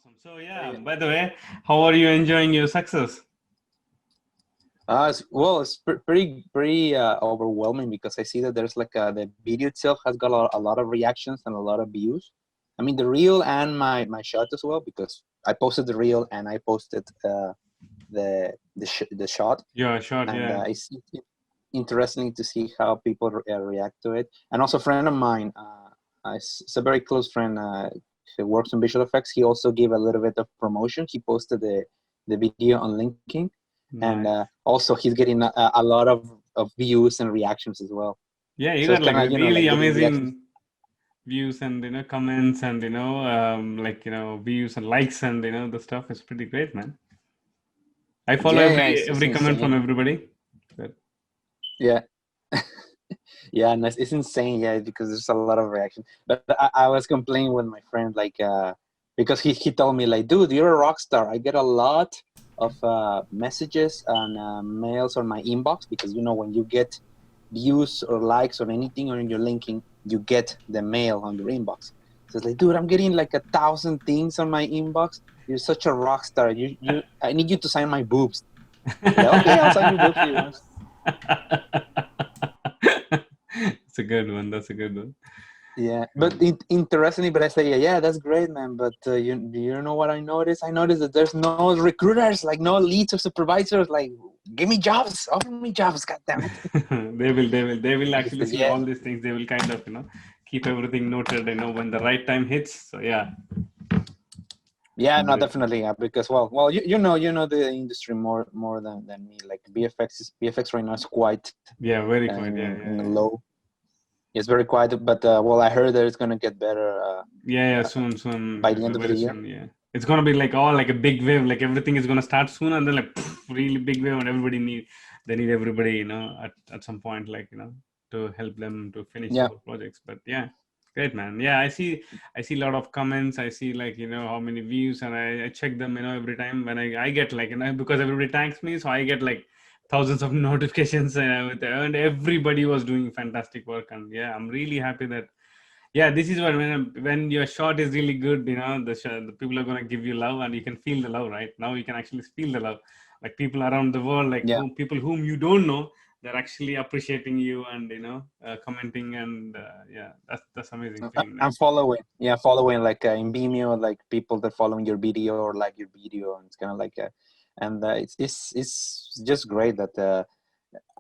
Awesome. So yeah, by the way, how are you enjoying your success? It's pretty overwhelming because I see that there's like the video itself has got a lot of reactions and a lot of views. I mean the reel and my shot as well, because I posted the reel and I posted the shot, Yeah, sure. and Yeah. it's interesting to see how people react to it. And also a friend of mine, it's a very close friend, who works on visual effects. He also gave a little bit of promotion. He posted the video on LinkedIn, and Nice. also he's getting a lot of views and reactions as well. Yeah, you So got it's like kind of really like getting reactions. amazing views and comments and like views and likes and the stuff is pretty great, man. I follow Yeah, every it's every comment from insane. everybody. But Yeah. Yeah, and it's insane. Yeah, because there's a lot of reaction. But I was complaining with my friend, like, because he told me like, dude, you're a rock star. I get a lot of messages and mails on my inbox, because when you get views or likes or anything on your linking, you get the mail on your inbox. So it's like, dude, I'm getting like 1,000 things on my inbox. You're such a rock star. I need you to sign my boobs. Like, okay, I'll sign your boobs if you want. It's a good one. That's a good one. Yeah, but Um, interestingly, but I say, yeah, that's great, man. But you know what I noticed? I noticed that there's no recruiters, like no leads or supervisors. Like, give me jobs, offer me jobs, God damn it. they will He actually said, see yeah, all these things. They will kind of keep everything noted. When the right time hits. So yeah, yeah, no, great. definitely, yeah. Because well, you know the industry more than me. Like VFX right now is quite Yeah, very quiet. Yeah, in yeah, a yeah. low. It's very quiet, but well, I heard that it's gonna get better Yeah, yeah, uh, soon, soon, by the end of the very year. soon. Yeah, it's gonna be like all like a big wave. Like everything is gonna start soon, and then like really big wave, and they need everybody, at some point, like to help them to finish the Yeah, whole projects. But yeah, great, man. Yeah, I see a lot of comments. I see like how many views, and I check them, every time when I get like because everybody thanks me, so I get like thousands of notifications, and everybody was doing fantastic work, and yeah, I'm really happy that yeah, this is what when your shot is really good, the people are gonna give you love, and you can feel the love, right? Now you can actually feel the love, like people around the world, like yeah. whom you don't know, they're actually appreciating you and commenting, and yeah, that's amazing feeling, I'm right? following, yeah, following like in Vimeo, like people that following your video or like your video, and it's kind of like, and it's just great that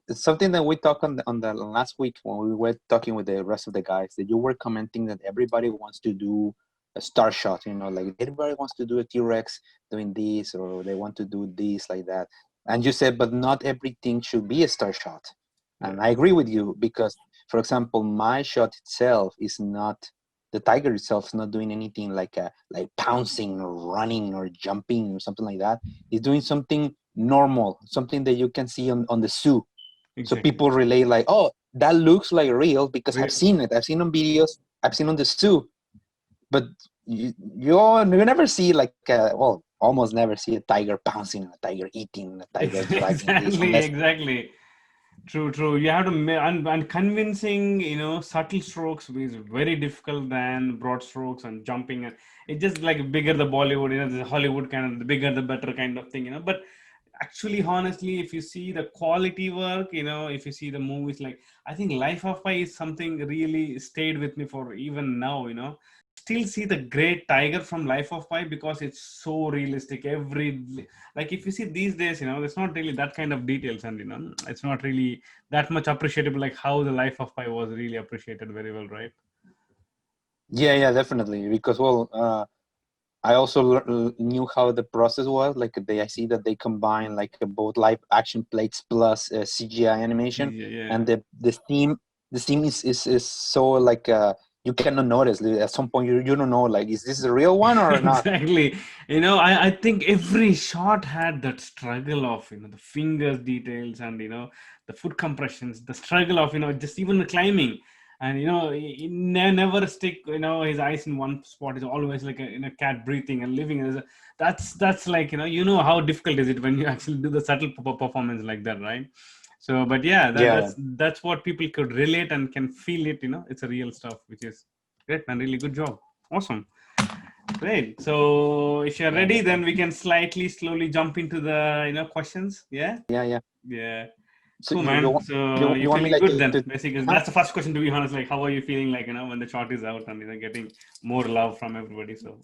it's something that we talked on the last week when we were talking with the rest of the guys, that you were commenting that everybody wants to do a star shot, like everybody wants to do a T-Rex doing this, or they want to do this like that, and you said, but not everything should be a star shot, Yeah, and I agree with you, because for example, my shot itself is not, the tiger itself is not doing anything like pouncing or running or jumping or something like that. It's doing something normal, something that you can see on the zoo. So exactly. people relate like, oh, that looks like real because I've Real. seen it. I've seen on videos. I've seen on the zoo. But you never see like well, almost never see a tiger pouncing, a tiger eating, a tiger dragging this, Exactly, unless exactly. True, true. You have to and convincing, subtle strokes is very difficult than broad strokes and jumping. And it's just like bigger the Bollywood, the Hollywood kind of the bigger the better kind of thing. But actually, honestly, if you see the quality work, if you see the movies, like I think Life of Pi is something really stayed with me for even now. Still see the great tiger from Life of Pi because it's so realistic. Like if you see these days, there's not really that kind of details, and it's not really that much appreciable like how the Life of Pi was really appreciated very well, right? yeah, definitely, because well, I also knew how the process was. Like I see that they combine like both live action plates plus CGI animation, Yeah, and yeah. the theme is so like you cannot notice. Like, at some point, you don't know, like, is this a real one or not? Exactly. I think every shot had that struggle of, the fingers details and, the foot compressions, the struggle of, just even the climbing. And, he never stick, his eyes in one spot. Is always like a cat breathing and living. That's like, how difficult is it when you actually do the subtle performance like that, right? So, but yeah, Yeah, that's what people could relate and can feel it, it's a real stuff, which is great, man. Really good job. Awesome. Great. So if you're Yeah, ready, that's then fun. we can slowly jump into the questions. Yeah. Yeah, yeah. Yeah. So Cool, man. So you you want me feeling like good then? to Basically, huh? that's the first question. To be honest, like how are you feeling? Like when the shot is out and getting more love from everybody. So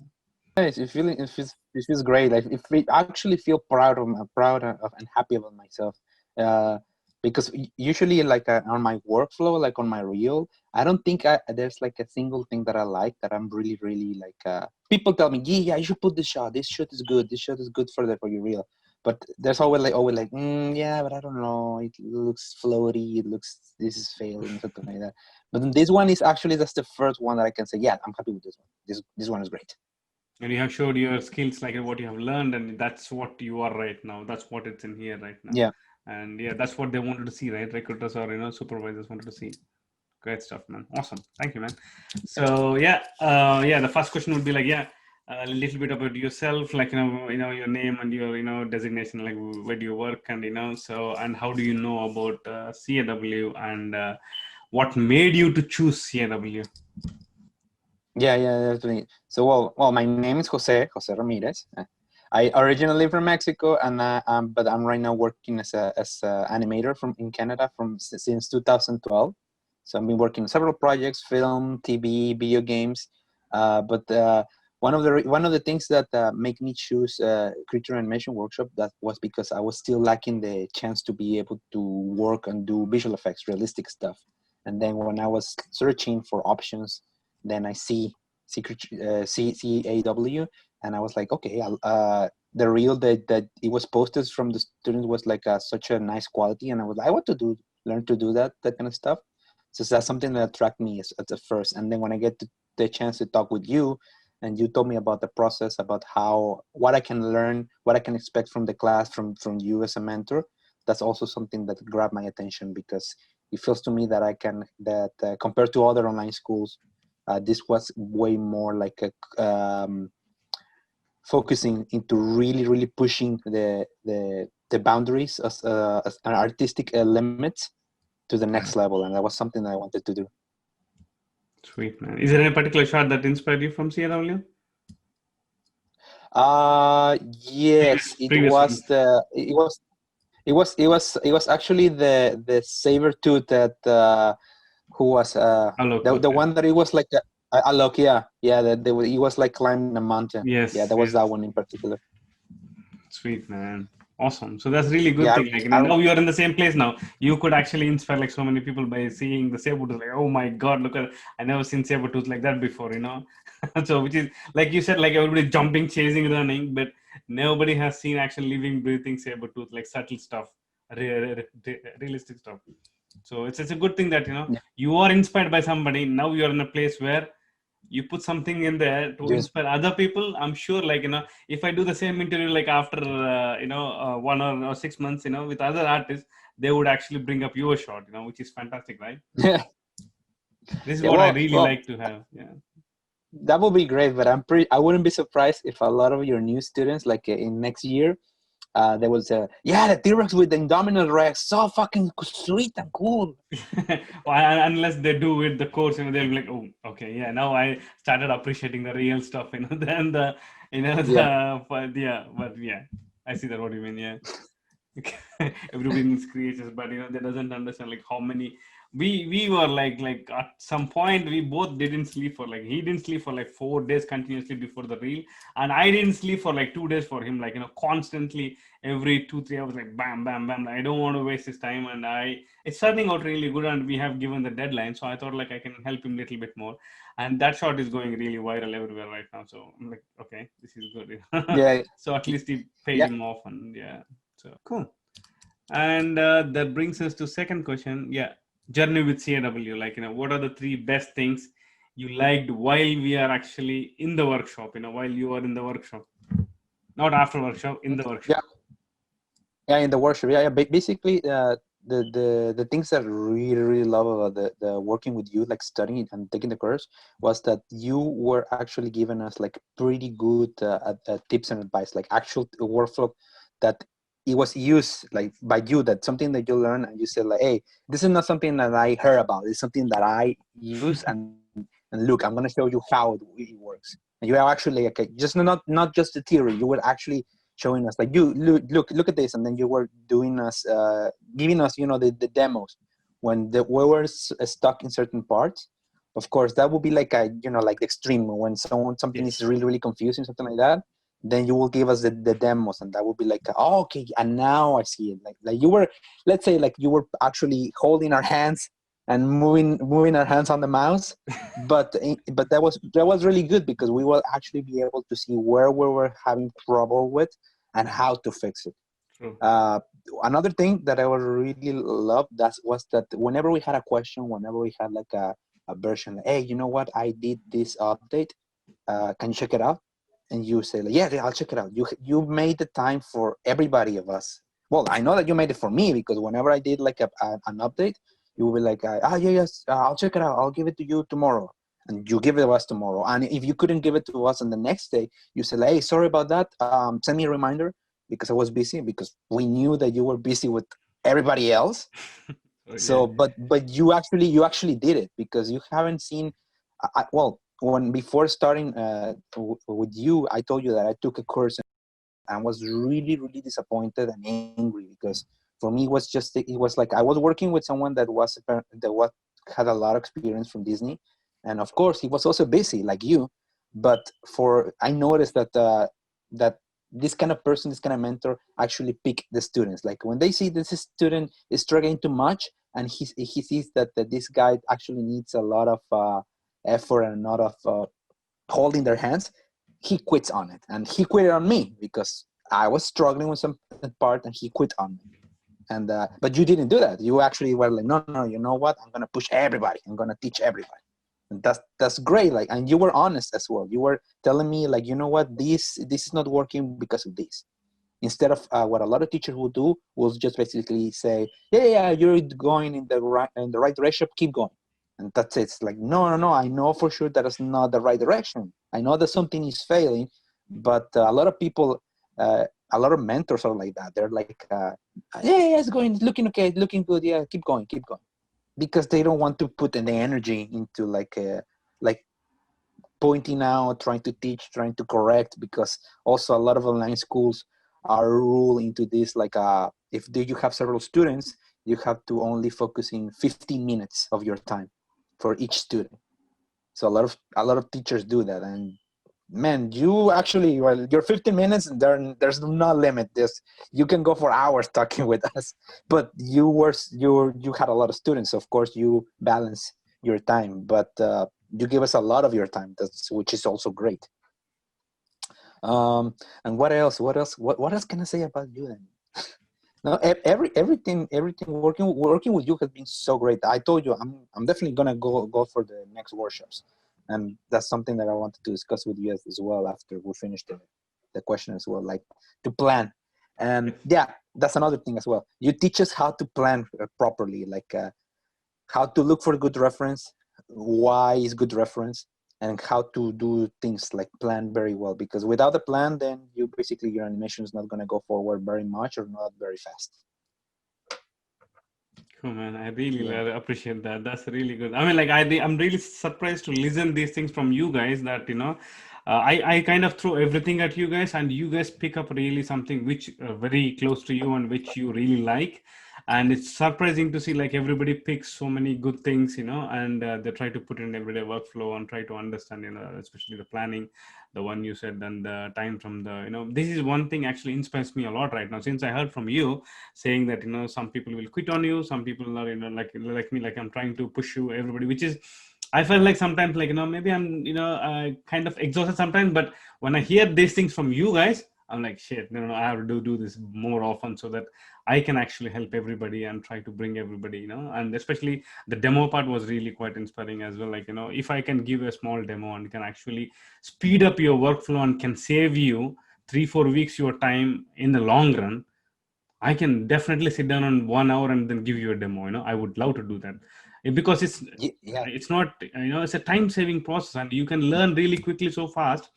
Yes, it feels great. Like I actually feel proud of and happy about myself. Uh, because usually like on my workflow, like on my reel, I don't think there's like a single thing that I like that I'm really like. People tell me, yeah, you should put this shot. This shot is good. This shot is good for your reel. But there's always like, yeah, but I don't know. It looks floaty. It looks this is failing something like that. But then this one is actually that's the first one that I can say, yeah, I'm happy with this one. This one is great. and you have showed your skills, like what you have learned, and that's what you are right now. That's what it's in here right now. Yeah. And yeah, that's what they wanted to see, right? Recruiters or supervisors wanted to see. Great stuff, man. Awesome. Thank you, man. So yeah, the first question would be like, yeah, a little bit about yourself, like your name and your designation, like where do you work, and so and how do you know about CAW, and what made you to choose CAW? Yeah, definitely. So, my name is Jose Ramirez. I originally from Mexico, and but I'm right now working as a animator from in Canada since 2012. So I've been working on several projects, film, TV, video games. But one of the things that make me choose creature animation workshop that was because I was still lacking the chance to be able to work and do visual effects, realistic stuff. And then when I was searching for options, then I CAW, and I was like, okay, the reel that it was posted from the students was like such a nice quality, and I want to learn to do that kind of stuff. So that's something that attracted me at the first, and then when I get the chance to talk with you, and you told me about the process, about what I can learn, what I can expect from the class, from you as a mentor. That's also something that grabbed my attention because it feels to me that I can that compared to other online schools, this was way more like focusing into really pushing the boundaries as an artistic limits to the next level, and that was something that I wanted to do. Sweet, man. Is there any particular shot that inspired you from CAW? Yes, Previous one. it was actually the saber tooth that who was Oh, look, the okay. one that it was like a look, yeah, that he was like climbing a mountain. Yeah, Yes, that was that yes. one in particular. Sweet, man. Awesome. So that's really good Yeah, thing. Like I, now you're in the same place now. You could actually inspire like so many people by seeing the saber tooth. Like, oh my god, look at I never seen saber tooth like that before. So which is like you said, like everybody jumping, chasing, running, but nobody has seen actually living, breathing saber tooth, like subtle stuff, realistic stuff. So it's a good thing that yeah, you are inspired by somebody. Now you're in a place where you put something in there to just inspire other people. I'm sure, like if I do the same interview like after 1 or 6 months, with other artists, they would actually bring up your shot, which is fantastic, right? yeah. This is Yeah, what I really well, like to have. Yeah. that would be great, but I wouldn't be surprised if a lot of your new students, like in next year, they will say, yeah, the T-Rex with the Indominus Rex, so fucking sweet and cool. Well, unless they do with the course, they'll be like, oh, okay, yeah. Now I started appreciating the real stuff, than the, Yeah, but yeah, I see that what you mean, yeah. Everybody needs creators, but they doesn't understand like how many we were like at some point we both didn't sleep for like he didn't sleep for like 4 days continuously before the reel, and I didn't sleep for like 2 days for him, like constantly every 2 3 hours, like bam bam bam, like, I don't want to waste his time, and it's turning out really good, and we have given the deadline, so I thought like I can help him a little bit more, and that shot is going really viral everywhere right now, so I'm like, okay, this is good. yeah, So at least he paid yeah. him off, and yeah, so cool. And that brings us to second question. Yeah, journey with CAW. Like what are the three best things you liked while we are actually in the workshop? While you are in the workshop, not after workshop, in the Yeah, workshop. yeah, in the workshop. Yeah, yeah. Basically, the things that I really love about the working with you, like studying and taking the course, was that you were actually giving us like pretty good tips and advice, like actual workflow that it was used like by you. That something that you learn and you said like, hey, this is not something that I heard about. It's something that I use, and look, I'm gonna show you how it works. And you are actually like just not just the theory. You were actually showing us like you look at this, and then you were doing us giving us the demos when we were stuck in certain parts. Of course, that would be like a like the extreme when something is Yes. really confusing, something like that. Then you will give us the demos, and that would be like, oh, okay, and now I see it. Like you were, let's say, like you were actually holding our hands and moving our hands on the mouse, but that was really good because we will actually be able to see where we were having trouble with and how to fix it. True. uh, Another thing that I would really love that was that whenever we had a question, whenever we had like a version, like, hey, you know what, I did this update, can you check it out? And you say like, yeah, I'll check it out. You made the time for everybody of us. Well, I know that you made it for me because whenever I did like an update, you will be like, yeah, yes, I'll check it out, I'll give it to you tomorrow. And you give it to us tomorrow, and if you couldn't give it to us on the next day, you say like, hey, sorry about that, send me a reminder because I was busy, because we knew that you were busy with everybody else. So yeah. So but you actually did it because you haven't seen. Well, when before starting with you, I told you that I took a course and was really really disappointed and angry because for me it was like I was working with someone that had a lot of experience from Disney, and of course he was also busy like you. But for I noticed that this kind of person, this kind of mentor, actually pick the students. Like when they see this student is struggling too much, and he sees that this guy actually needs a lot of effort and a lot of holding their hands, he quits on it, and he quit on me because I was struggling with some part, and he quit on me. And but you didn't do that. You actually were like, no, you know what? I'm gonna push everybody. I'm gonna teach everybody, and that's great. Like, and you were honest as well. You were telling me like, you know what? This is not working because of this. Instead of what a lot of teachers will do, will just basically say, yeah, you're going in the right direction. Keep going, and that's it. It's like, no. I know for sure that it's not the right direction. I know that something is failing, but a lot of people, a lot of mentors are like that. They're like, yeah, it's going, it's looking okay, it's looking good. Yeah, keep going, because they don't want to put any energy into like pointing out, trying to teach, trying to correct, because also a lot of online schools are rule into this like if do you have several students, you have to only focus in 15 minutes of your time for each student. So a lot of teachers do that, and man, you actually, well, your 15 minutes, there's no limit. You can go for hours talking with us, but you had a lot of students, so of course you balance your time, but you give us a lot of your time, which is also great. um and what else can I say about you then? No, everything working with you has been so great. I told you I'm definitely gonna go for the next workshops, and that's something that I wanted to discuss with you as well after we finish the question as well, like to plan. And Yes. yeah, that's another thing as well. You teach us how to plan properly, like how to look for good reference, why is good reference, and how to do things like plan very well. Because without a plan, then your animation is not going to go forward very much or not very fast. Cool, man. I really Yeah. appreciate that. That's really good. I mean, like, I'm really surprised to listen these things from you guys. That I kind of throw everything at you guys, and you guys pick up really something which very close to you and which you really like. And it's surprising to see like everybody picks so many good things, and they try to put in everyday workflow and try to understand, especially the planning, the one you said, and the time from this is one thing actually inspires me a lot right now since I heard from you saying that some people will quit on you, some people are like me, like I'm trying to push you everybody, which is I felt like sometimes like maybe I'm kind of exhausted sometimes, but when I hear these things from you guys, I'm like, shit, no, I have to do this more often so that I can actually help everybody and try to bring everybody, and especially the demo part was really quite inspiring as well. Like, if I can give a small demo and can actually speed up your workflow and can save you 3-4 weeks your time in the long run, I can definitely sit down on 1 hour and then give you a demo. I would love to do that. Because Yeah. it's not it's a time saving process, and you can learn really quickly so fast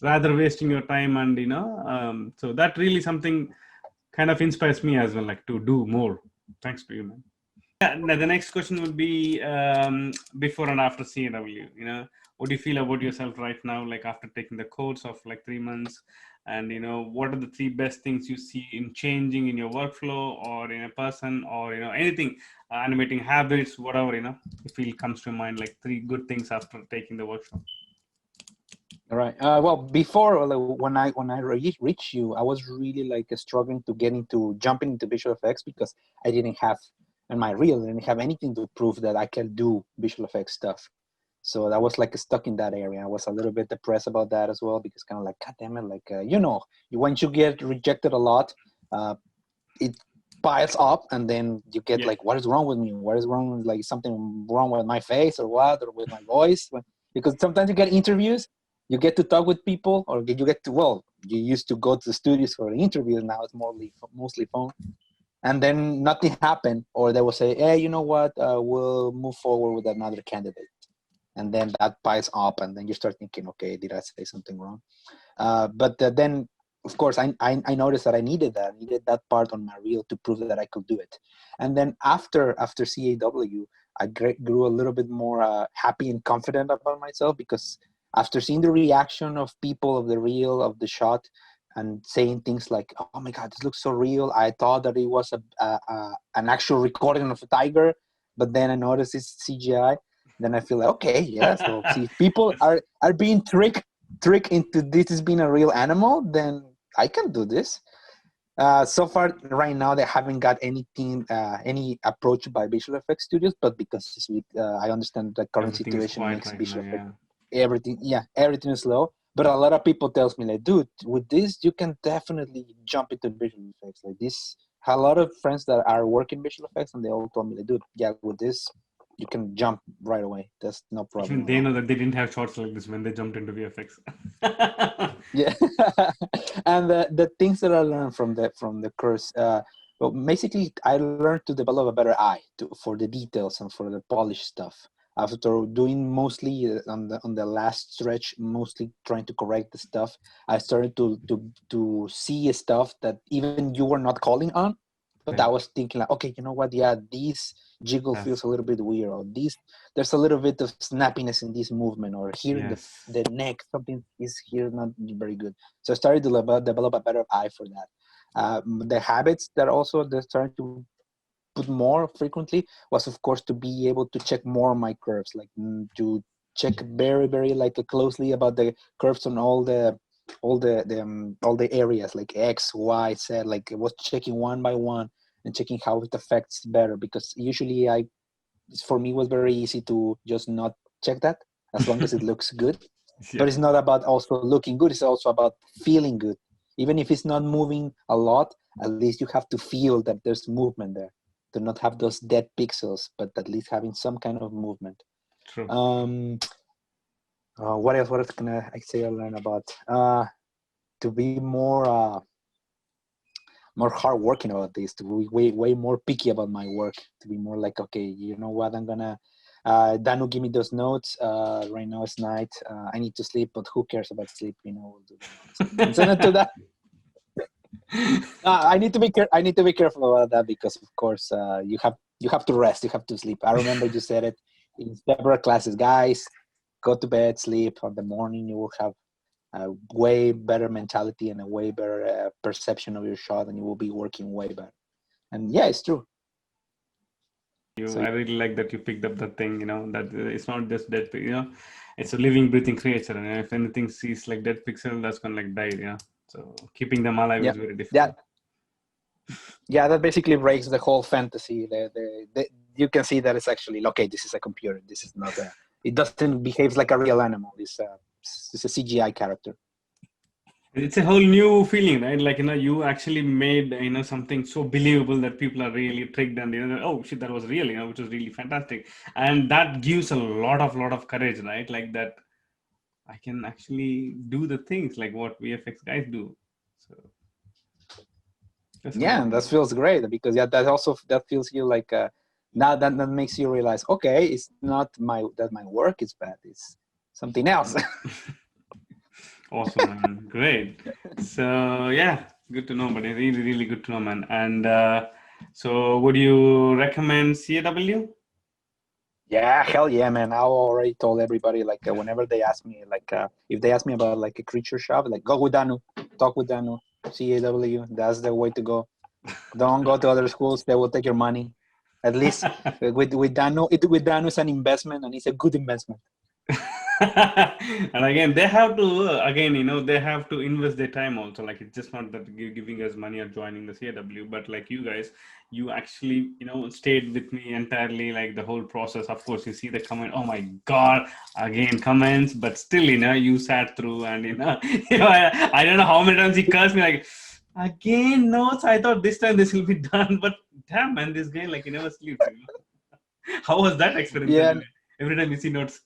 rather wasting your time. And so that really something kind of inspires me as well, like to do more. Thanks to you, man. Yeah, now the next question would be before and after CAW. What do you feel about yourself right now, like after taking the course of like 3 months? And what are the three best things you see in changing in your workflow or in a person or anything, animating habits, whatever you feel comes to mind, like three good things after taking the workshop. All right. Well, before when I reached you, I was really like struggling to get into jumping into visual effects because I didn't have in my reel, I didn't have anything to prove that I can do visual effects stuff. So I was like stuck in that area. I was a little bit depressed about that as well because kind of like, God damn it, like once you get rejected a lot, uh, it piles up, and then you get Yeah. like, what is wrong with me? What is wrong? Like something wrong with my face or what, or with my voice? Because sometimes you get interviews, you get to talk with people, or you get to you used to go to the studios for the interviews. Now it's mostly phone, and then nothing happened, or they will say, hey, you know what? We'll move forward with another candidate, and then that piles up, and then you start thinking, okay, did I say something wrong? But then, of course, I noticed that I needed that. I needed that part on my reel to prove that I could do it. And then after CAW, I grew a little bit more happy and confident about myself because after seeing the reaction of people of the reel of the shot and saying things like, "Oh my God, this looks so real," I thought that it was an actual recording of a tiger, but then I noticed it's CGI. Then I feel like, okay, yeah. So see, if people That's are being tricked into this as being a real animal, then I can do this. So far, right now, they haven't got any approach by visual effects studios, but because I understand the current everything is situation quiet makes right now. visual effects Yeah. everything is slow. But a lot of people tells me like, dude, with this you can definitely jump into visual effects like this. A lot of friends that are working visual effects, and they all told me like, dude, yeah, with this you can jump right away. That's no Even problem at they all. know that they didn't have shots like this when they jumped into VFX. Yeah. And the things that I learned from the course, well, basically I learned to develop a better eye for the details and for the polished stuff. After doing mostly on the last stretch, mostly trying to correct the stuff, I started to see stuff that even you were not calling on, but I Right. was thinking like, okay, you know what? Yeah, this jiggle feels Yes. a little bit weird, or this there's a little bit of snappiness in this movement, or here in the Yes. the neck something is here not very good. So I started to develop a better eye for that. The habits that also they're starting to put more frequently was, of course, to be able to check more my curves, like to check very very like closely about the curves on all the areas like X, Y, Z. Like I was checking one by one and checking how it affects better, because usually for me was very easy to just not check that as long as it looks good. But Yeah. it's not about also looking good, it's also about feeling good. Even if it's not moving a lot, at least you have to feel that there's movement there, to not have those dead pixels, but at least having some kind of movement. True. True. um what else can I say I learn about to be more hardworking about this, to be way more picky about my work, to be more like, okay, you know what, I'm gonna Danu, give me those notes. Right now it's night. I need to sleep, but who cares about sleep? We'll do the notes and send it to that. I need to be careful about that because, of course, you have to rest. You have to sleep. I remember you said it in several classes, guys. Go to bed, sleep. On the morning, you will have a way better mentality and a way better perception of your shot, and you will be working way better. And yeah, it's true. So I really like that you picked up that thing, that it's not just dead, it's a living, breathing creature. And if anything sees like dead pixel, that's gonna like die. So keeping them alive yeah, is very that difficult. that basically breaks the whole fantasy. You can see that it's actually okay. This is a computer. This is not a. It doesn't behave like a real animal. It's a CGI character. It's a whole new feeling, right? Like, you actually made, something so believable that people are really tricked and, oh shit, that was real, which was really fantastic. And that gives a lot of courage, right? Like that I can actually do the things like what VFX guys do. So that's Yeah, and that amazing. feels great because that feels you like now that makes you realize, okay, it's not my work is bad. It's something else. Awesome, man. Great. So yeah, good to know, but really, really good to know, man. And So would you recommend CAW? Yeah, hell yeah, man. I already told everybody like whenever they ask me like if they ask me about like a creature shop, like go with Danu, talk with Danu, CAW. That's the way to go. Don't go to other schools; they will take your money. At least with Danu, with Danu is an investment, and it's a good investment. And again they have to again they have to invest their time also, like it's just not that giving us money or joining the CAW, but like you guys, you actually stayed with me entirely, like the whole process. Of course you see the comment, oh my god, again comments, but still you sat through, and I don't know how many times he cursed me like, again notes, I thought this time this will be done, but damn man, this guy like he never sleeps. How was that experience Yeah. anyway? Every time you see notes.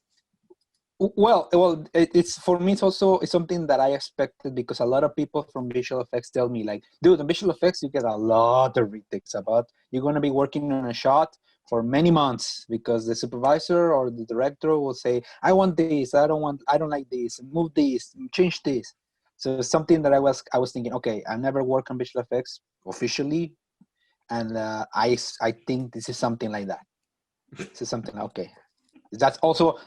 Well, it's for me. It's something that I expected because a lot of people from visual effects tell me like, dude, in visual effects you get a lot of retakes. About you're gonna be working on a shot for many months because the supervisor or the director will say, I want this, I don't like this, move this, change this. So it's something that I was thinking, okay, I never work on visual effects officially, and I think this is something like that. This is something okay. That's also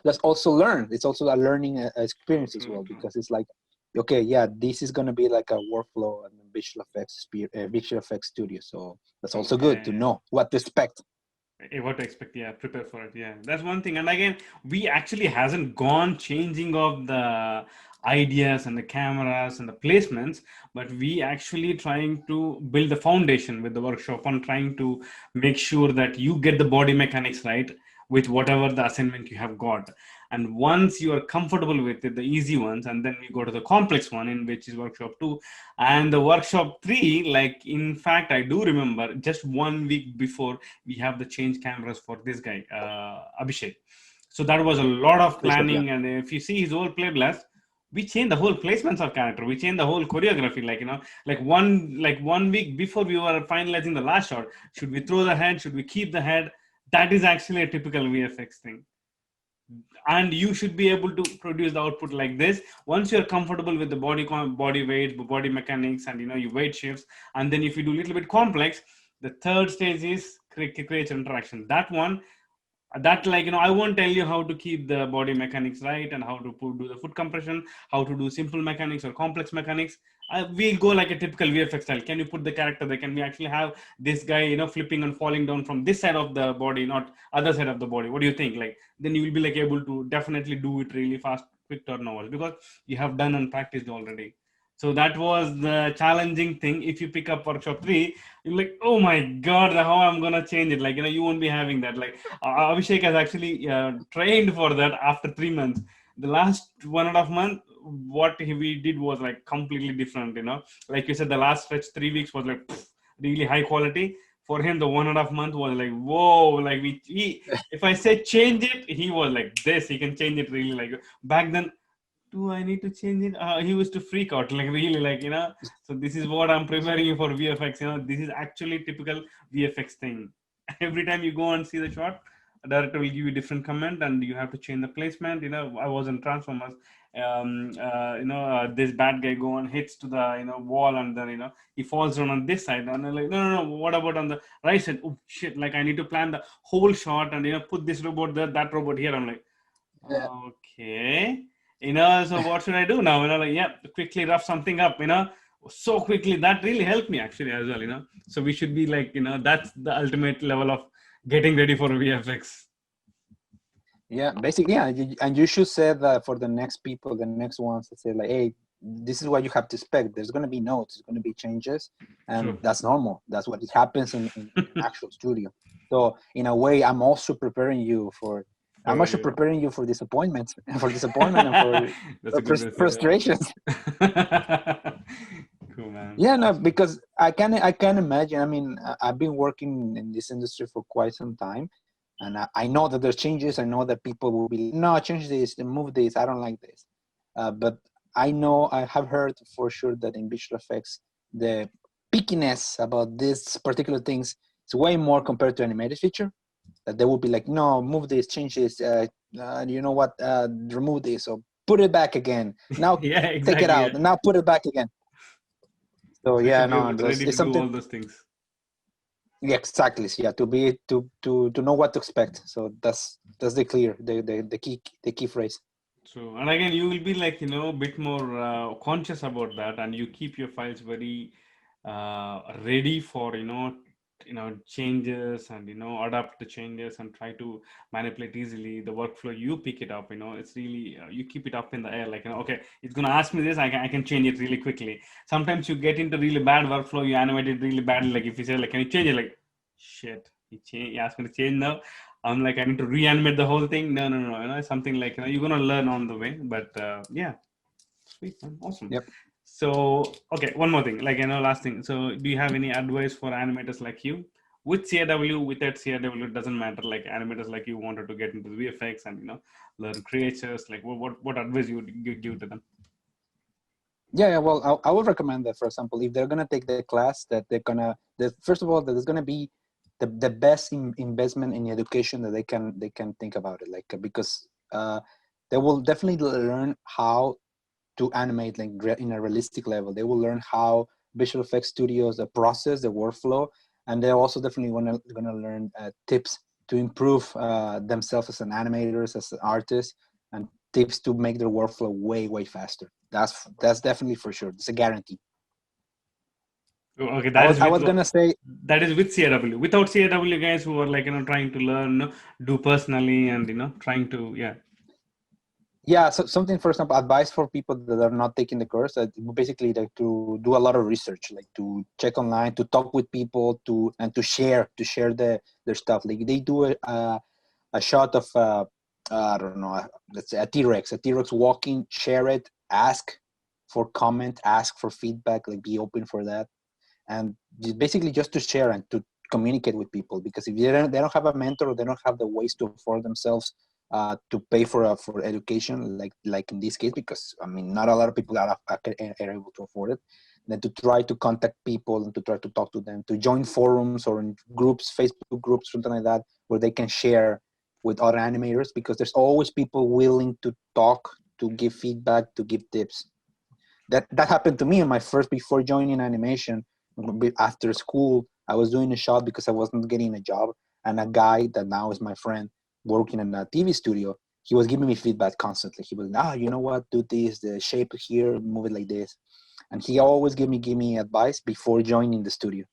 learned. It's also a learning experience as True, well true. because it's like, okay, yeah, this is gonna be like a workflow and visual effects studio. So that's also good to Okay. know what to expect. What to expect, yeah, prepare for it, yeah, that's one thing. And again, we actually hasn't gone changing of the ideas and the cameras and the placements, but we actually trying to build the foundation with the workshop and trying to make sure that you get the body mechanics right with whatever the assignment you have got. And once you are comfortable with it, the easy ones, and then we go to the complex one, in which is workshop 2 and the workshop 3. Like in fact I do remember just 1 week before we have the change cameras for this guy, Abhishek. So that was a lot of Bishop, yeah. planning, and if you see his whole playlist, we changed the whole placements of character. We changed the whole choreography. Like 1 week before we were finalizing the last shot. Should we throw the head? Should we keep the head? That is actually a typical VFX thing, and you should be able to produce the output like this once you're comfortable with the body weights, body mechanics, and your weight shifts. And then if you do a little bit complex, the third stage is creature interaction. That one, that like I won't tell you how to keep the body mechanics right and how to do the foot compression, how to do simple mechanics or complex mechanics. We'll go like a typical VFX style. Can you put the character there? Can we actually have this guy flipping and falling down from this side of the body, not other side of the body? What do you think? Like then you will be like able to definitely do it really fast, quick turnovers, because you have done and practiced already. So that was the challenging thing. If you pick up workshop 3, you're like, oh my god, how I'm gonna change it. Like you won't be having that. Like Abhishek has actually trained for that after 3 months. The last 1.5 month, what we did was like completely different. Like you said, the last stretch 3 weeks was like really high quality. For him, the 1.5 month was like whoa. Like if I say change it, he was like this. He can change it really. Like back then, do I need to change it? He used to freak out, like really, like So this is what I'm preparing you for VFX. This is actually typical VFX thing. Every time you go and see the shot, a director will give you different comment, and you have to change the placement. I was in Transformers. This bad guy go and hits to the wall, and then he falls down on this side, and I'm like, no, no, no. What about on the right side? Oh shit! Like I need to plan the whole shot, and put this robot there, that robot here. I'm like, Yeah, okay. So what should I do now? Like, yeah, quickly rough something up, so quickly. That really helped me actually as well. So we should be like, that's the ultimate level of getting ready for VFX. yeah. Basically, yeah. And you should say that for the next people, the next ones, to say like, hey, this is what you have to expect. There's gonna be notes. There's gonna be changes, and True. that's normal. That's what it happens in an actual studio. So in a way, I'm For also you. preparing you for disappointments, for disappointment and That's a good way to say frustrations. that. Cool, man. Yeah, no, Awesome. because I can imagine. I mean, I've been working in this industry for quite some time, and I know that there's changes. I know that people will be like, no, change this, move this. I don't like this. But I know I have heard for sure that in visual effects, the pickiness about these particular things is way more compared to animated feature. That they will be like, no, move this, change this. You know what? Remove this or put it back again. Now Yeah, take it exactly. out. Yeah. Now put it back again. So So you yeah, should be no, ready it's to do something. all those things. Yeah, exactly. So, yeah, to be to know what to expect. So that's the clear the key phrase. True. And again, you will be like, a bit more conscious about that, and you keep your files very ready for, changes, and, adapt the changes and try to manipulate easily the workflow. You pick it up, it's really, you keep it up in the air, like, okay, it's going to ask me this, I can change it really quickly. Sometimes you get into really bad workflow, you animate it really badly. Like if you say, like, can you change it? Like, shit, he asked me to change now. I'm like, I need to reanimate the whole thing. No, no, no. Something like, you're gonna learn on the way. But yeah, sweet, man. Awesome. Yep. So, okay, one more thing. Like, last thing. So, do you have any advice for animators like you? With CAW, without CAW, it doesn't matter. Like animators like you wanted to get into the VFX and learn creatures. Like, what advice you would give to them? Yeah, yeah. Well, I would recommend that, for example, if they're gonna take the class, that they're gonna that first of all that is gonna be the best investment in education that they can think about it. Like because they will definitely learn how to animate like in a realistic level. They will learn how visual effects studios the process, the workflow, and they're also definitely gonna learn tips to improve themselves as an animators, as an artist, and tips to make their workflow way faster. That's definitely for sure. It's a guarantee. Oh, okay, I that was is I with was gonna say that is with CAW. Without CAW, guys who are like trying to learn, do personally, and trying to, yeah. yeah, so something, for example, advice for people that are not taking the course, basically like to do a lot of research, like to check online, to talk with people, to share their stuff. Like they do a shot of I don't know, let's say a T-Rex walking, share it, ask for comment, ask for feedback, like be open for that, and basically just to share and to communicate with people. Because if they don't have a mentor, or they don't have the ways to afford themselves to pay for education, like in this case, because I mean not a lot of people are able to afford it, then to try to contact people and to try to talk to them, to join forums or in groups, Facebook groups, something like that, where they can share with other animators, because there's always people willing to talk, to give feedback, to give tips. That happened to me in my first, before joining animation. After school, I was doing a shot because I wasn't getting a job, and a guy that now is my friend working in a TV studio, he was giving me feedback constantly. He was, you know what, do this, the shape here, move it like this. And he always give me advice before joining the studio.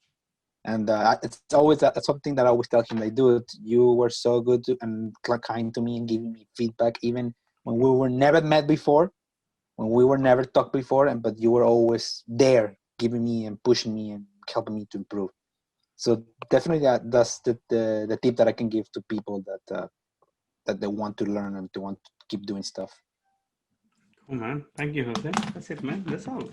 And it's always something that I always tell him, like, dude, you were so good and kind to me and giving me feedback, even when we were never met before, when we were never talked before, and but you were always there, giving me and pushing me and helping me to improve. So definitely that's the tip that I can give to people that they want to learn and to want to keep doing stuff. Cool, man. Thank you, Jose. That's it, man. That's all.